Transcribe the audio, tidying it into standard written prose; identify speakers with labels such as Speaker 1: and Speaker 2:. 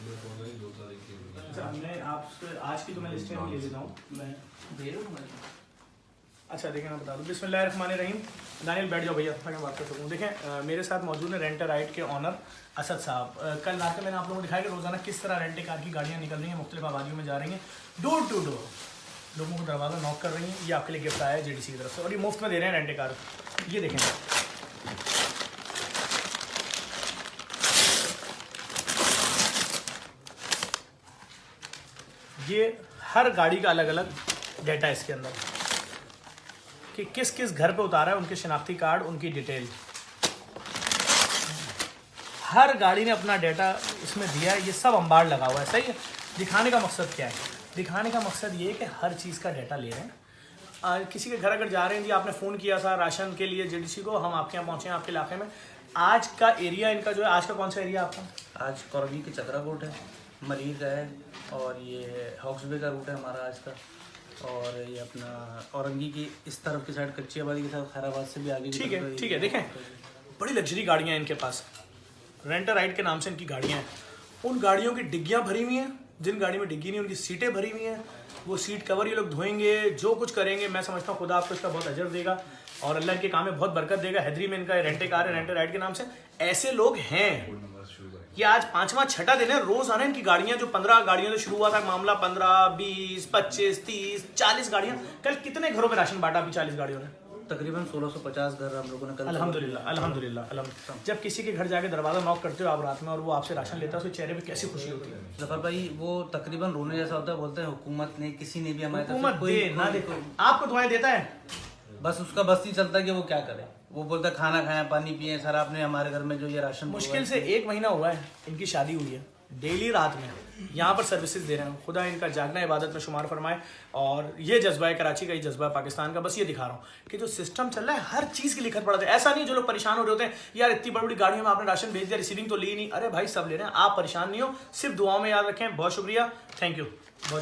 Speaker 1: अच्छा, मैं आपसे आज की तो मैं लिस्ट ले लेता हूँ मैं। अच्छा देखें, मैं बता दूँ, बिस्मिल्लाहिर्रहमानिर्रहीम। दानियल बैठ जाओ भैया, मैं बात कर सकूँ। देखें, मेरे साथ मौजूद है रेंटर राइट के ऑनर असद साहब। कल रात में मैंने आप लोगों को दिखाया कि रोज़ाना किस तरह रेंटे कार की गाड़ियाँ निकल रही हैं, मुख्तलिफ आबादियों में जा रही हैं, डोर टू डोर लोगों को दरवाज़ा नॉक कर रही हैं। ये आपके लिए गिफ्ट आया है JDC की तरफ से और ये मुफ्त में दे रहे हैं रेंटे कार। ये देखें, ये हर गाड़ी का अलग अलग डाटा है इसके अंदर कि किस किस घर पे उतारा है, उनके शनाख्ती कार्ड, उनकी डिटेल, हर गाड़ी ने अपना डाटा इसमें दिया है। ये सब अंबार लगा हुआ है, सही है। दिखाने का मकसद क्या है? दिखाने का मकसद ये है कि हर चीज़ का डाटा ले रहे हैं। किसी के घर अगर जा रहे हैं, जी आपने फ़ोन किया था राशन के लिए JDC को, हम आपके यहाँ पहुँचे हैं आपके इलाके में। आज का एरिया इनका जो है, आज का कौन सा एरिया आपका?
Speaker 2: आज कौरवी के चक्राकोट है, मरीज का है, और ये हॉक्सबे का रूट है हमारा आज का, और ये अपना औरंगी की इस तरफ की साइड कच्ची आबादी की तरफ, खैराबाद से भी आगे की
Speaker 1: ठीक
Speaker 2: तरफ
Speaker 1: है, ठीक है। देखें, बड़ी लग्जरी गाड़ियाँ हैं इनके पास, रेंटर राइड के नाम से इनकी गाड़ियाँ हैं। उन गाड़ियों की डिग्गियाँ भरी हुई हैं, जिन गाड़ी में डिग्गी नहीं उनकी सीटें भरी हुई हैं। वो सीट कवर ये लोग धोएंगे, जो कुछ करेंगे, मैं समझता हूँ खुदा आपको इसका बहुत अजर देगा और अल्लाह के काम में बहुत बरकत देगा। हैदरी में इनका रेंटे कार है, रेंटर राइड के नाम से। ऐसे लोग हैं। ये आज 5वां 6ठा दिन है, रोज आना इनकी गाड़ियां, जो 15 गाड़ियों से शुरू हुआ था मामला, 15, 20, 25, 30, 40 गाड़ियां। कल कितने घरों में राशन बांटा? अभी 40 गाड़ियों ने
Speaker 2: तकरीबन 1650 घर हम लोगों ने कल।
Speaker 1: अल्हम्दुलिल्लाह, अल्हम्दुलिल्लाह, अल्हम्दुलिल्लाह। जब किसी के घर जाके दरवाजा नॉक करते हो आप रात में और वो आपसे राशन लेता है, उसके चेहरे पे कैसी खुशी होती है?
Speaker 2: जफर भाई, वो तकरीबन रोने जैसा होता है। बोलते हैं हुकूमत ने, किसी ने भी हमारे
Speaker 1: हुकूमत दे ना दे, आपको दुआएं देता है,
Speaker 2: बस उसका बस नहीं चलता कि वो क्या करे। वो बोलता है खाना खाया, पानी पिए। सर आपने हमारे घर में जो ये राशन
Speaker 1: मुश्किल से 1 महीना हुआ है इनकी शादी हुई है, डेली रात में यहाँ पर सर्विसेज दे रहे हैं। खुदा इनका जागना इबादत में शुमार फरमाए। और ये जज्बा है कराची का, ये जज्बा है पाकिस्तान का। बस ये दिखा रहा हूँ कि जो सिस्टम चल रहा है, हर चीज़ की लिखत पड़ा है। ऐसा नहीं जो लोग परेशान हो रहे होते हैं, यार इतनी बड़ी बड़ी गाड़ियों में आपने राशन भेज दिया, रिसीविंग तो ली नहीं। अरे भाई सब ले रहे हैं, आप परेशान नहीं हो, सिर्फ दुआओं में याद रखें। बहुत शुक्रिया, थैंक यू, बहुत शुक्रिया।